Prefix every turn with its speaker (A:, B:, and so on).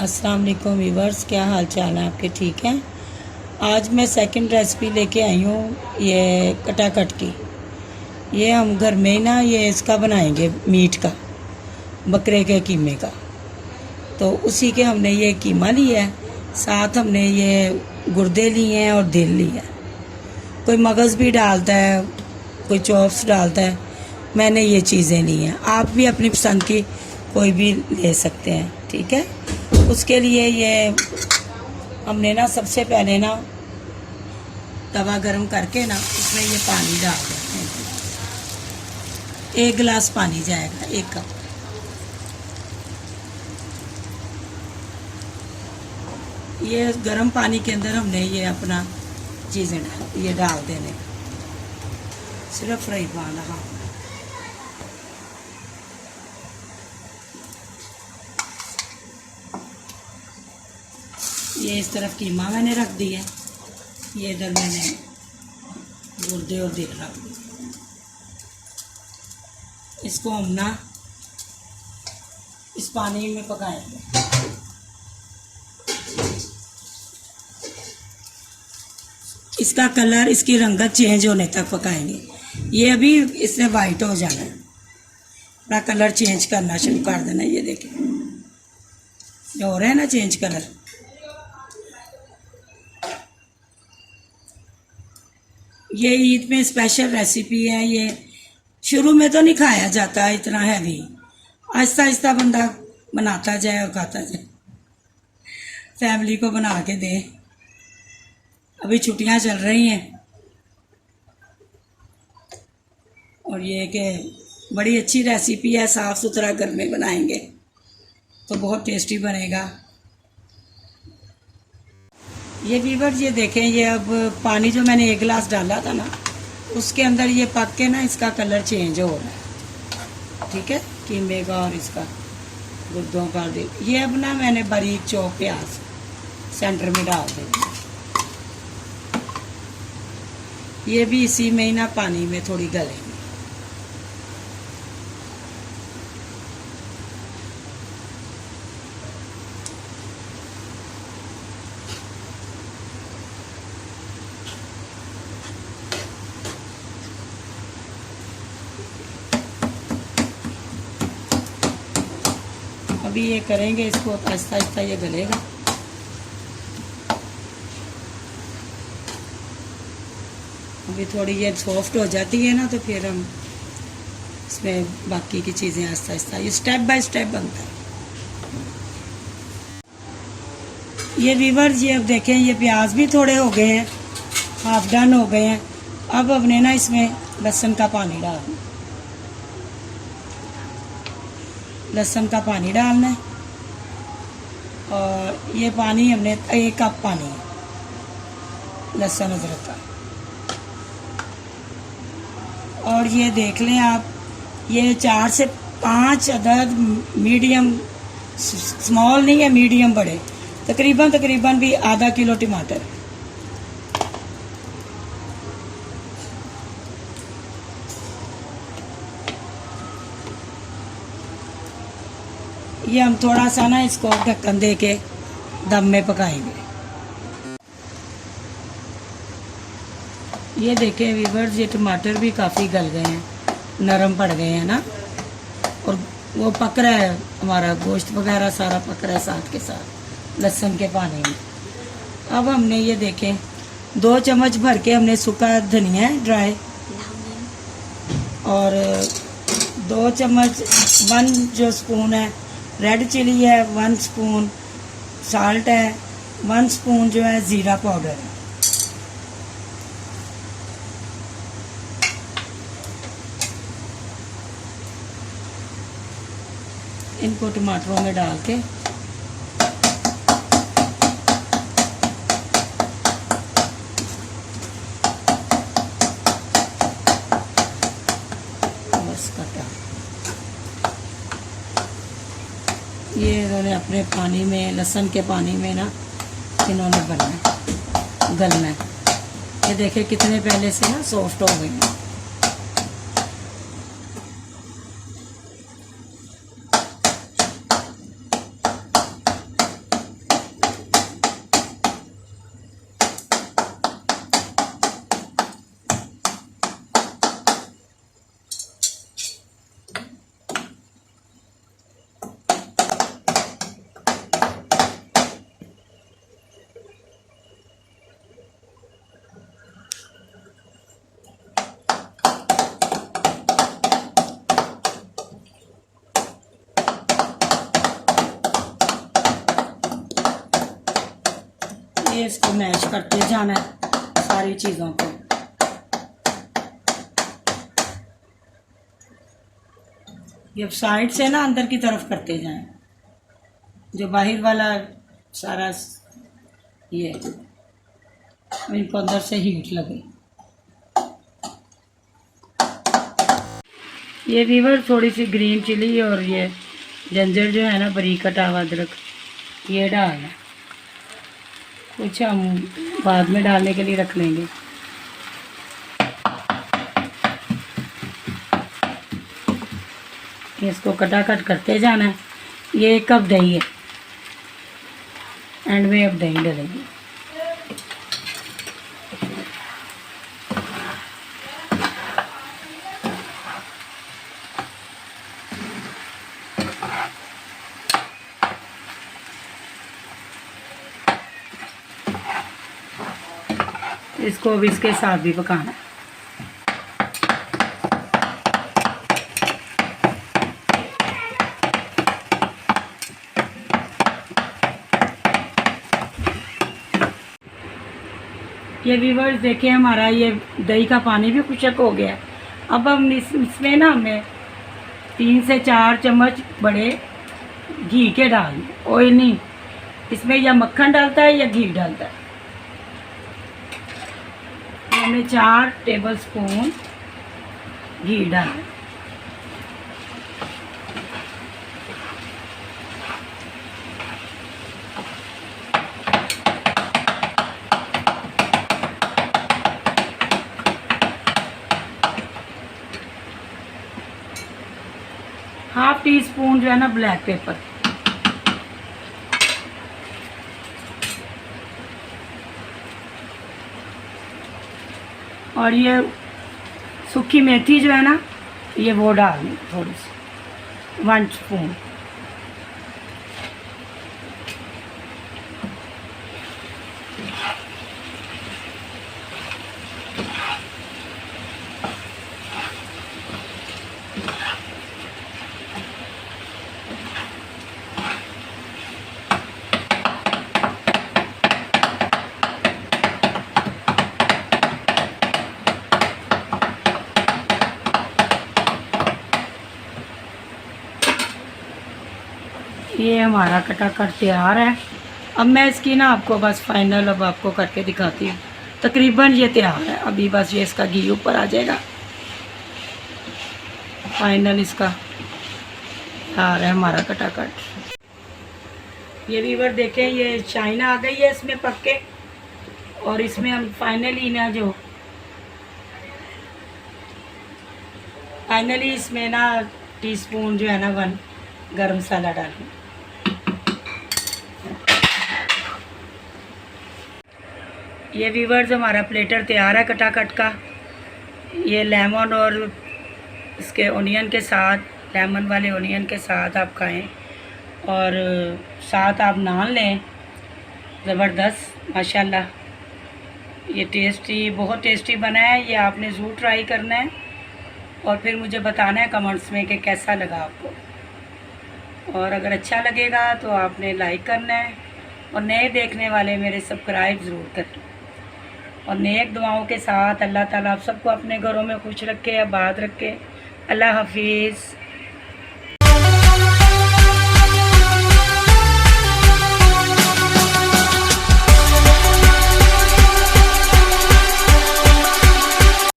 A: अस्सलाम वालेकुम व्यूवर्स, क्या हाल चाल है आपके? ठीक हैं। आज मैं सेकंड रेसिपी लेके आई हूँ, ये कटाकट की। ये हम घर में ही ना ये इसका बनाएंगे, मीट का, बकरे के कीमे का। तो उसी के हमने ये कीमा लिया है, साथ हमने ये गुर्दे लिए हैं और दिल लिया है। कोई मगज़ भी डालता है, कोई चॉप्स डालता है, मैंने ये चीज़ें ली हैं। आप भी अपनी पसंद की कोई भी ले सकते हैं, ठीक है। उसके लिए ये हमने ना सबसे पहले ना तवा गरम करके ना उसमें ये पानी डाल देते हैं। 1 गिलास पानी जाएगा, 1 कप। ये गरम पानी के अंदर हमने ये अपना चीज़ें ये डाल देने, सिर्फ फ्राई पैन। हाँ, ये इस तरफ कीमा मैंने रख दिया है, ये इधर मैंने गुर्दे और दिल रख दिए। इसको हम ना इस पानी में पकाएंगे। इसका कलर, इसकी रंगत चेंज होने तक पकाएंगे। ये अभी इससे वाइट हो जाना है, अपना कलर चेंज करना शुरू कर देना। ये देखें, ये हो रहा है ना चेंज कलर। ये ईद में स्पेशल रेसिपी है। ये शुरू में तो नहीं खाया जाता इतना हैवी, आहिस्ता आहिस्ता बंदा बनाता जाए और खाता जाए, फैमिली को बना के दे। अभी छुट्टियां चल रही हैं और ये कि बड़ी अच्छी रेसिपी है, साफ़ सुथरा घर में बनाएंगे तो बहुत टेस्टी बनेगा। ये व्यूअर्स, ये देखें, ये अब पानी जो मैंने 1 गिलास डाला था ना, उसके अंदर ये पक के ना इसका कलर चेंज हो रहा है, ठीक है, कीमे का और इसका गुर्दों का। ये अब ना मैंने बारीक चॉप प्याज सेंटर में डाल देंगे। ये भी इसी में ही ना पानी में थोड़ी गलेंगे। अभी ये करेंगे इसको आहिस्ता आहिस्ता, ये गलेगा। अभी थोड़ी ये सॉफ्ट हो जाती है ना, तो फिर हम इसमें बाकी की चीज़ें आहिस्ता आहिस्ता, ये स्टेप बाय स्टेप बनता है। ये व्यूअर्स, ये अब देखें, ये प्याज भी थोड़े हो गए हैं, हाफ डन हो गए हैं। अब हमने ना इसमें लहसुन का पानी डालना, लहसुन का पानी डालना है। और ये पानी हमने 1 कप पानी है लहसुन अदरक का। और ये देख लें आप, ये 4 से 5 अदद मीडियम, स्मॉल नहीं है, मीडियम बड़े, तकरीबन भी आधा किलो टमाटर। ये हम थोड़ा सा ना इसको ढक्कन दे के दम में पकाएंगे। ये देखें व्यूअर्स, ये टमाटर भी काफ़ी गल गए हैं, नरम पड़ गए हैं ना, और वो पक रहा है, हमारा गोश्त वगैरह सारा पक रहा है साथ के साथ लहसुन के पानी में। अब हमने ये देखें 2 चम्मच भर के हमने सूखा धनिया है ड्राई, और 2 चम्मच 1 जो स्पून है रेड चिली है, 1 स्पून साल्ट है, 1 स्पून जो है ज़ीरा पाउडर है। इनको टमाटरों में डाल के बस कटा। ये इन्होंने अपने पानी में, लहसुन के पानी में ना इन्होंने बनना है, गलना है। ये देखे कितने पहले से ना सॉफ्ट हो गए हैं। से इसको मैश करते जाना है सारी चीज़ों को। ये साइड से ना अंदर की तरफ करते जाएं, जो बाहर वाला सारा ये इनको अंदर से हीट लगे। ये वीवर थोड़ी सी ग्रीन चिली और ये जिंजर जो है ना बारीक कटा हुआ अदरक ये डालना, कुछ हम बाद में डालने के लिए रख लेंगे। इसको कटाकट करते जाना है। ये 1 कप दही है, एंड में अब दही डालेंगे। इसको अब इसके साथ भी पकाना है। ये व्यूअर्स देखिए हमारा ये दही का पानी भी खुशक हो गया। अब हम इसमें ना हमें 3 से 4 चम्मच बड़े घी के डाल, ऑयल नहीं, इसमें या मक्खन डालता है या घी डालता है। हमने 4 टेबल स्पून घी डाला। ½ टीस्पून जो है ना ब्लैक पेपर, और ये सूखी मेथी जो है ना ये वो डालनी थोड़ी सी, 1 स्पून। ये हमारा कटाकट तैयार है। अब मैं इसकी ना आपको बस फाइनल अब आपको करके दिखाती हूँ। तकरीबन ये तैयार है, अभी बस ये इसका घी ऊपर आ जाएगा। फाइनल इसका तैयार है हमारा कटाकट। ये व्यूअर देखें ये चाइना आ गई है इसमें पक के, और इसमें हम फाइनली इसमें ना टीस्पून जो है ना 1 गरम मसाला डालें। ये व्यूअर्स हमारा प्लेटर तैयार है कटाकट का। ये लेमन और इसके ओनियन के साथ, लेमन वाले ओनियन के साथ आप खाएं, और साथ आप नान लें। ज़बरदस्त माशाल्लाह। ये टेस्टी, बहुत टेस्टी बना है। ये आपने ज़रूर ट्राई करना है और फिर मुझे बताना है कमेंट्स में कि कैसा लगा आपको। और अगर अच्छा लगेगा तो आपने लाइक करना है, और नए देखने वाले मेरे सब्सक्राइब ज़रूर करें। और नेक दुआओं के साथ अल्लाह ताला आप सबको अपने घरों में खुश रखे, आबाद रखे। अल्लाह हाफिज़।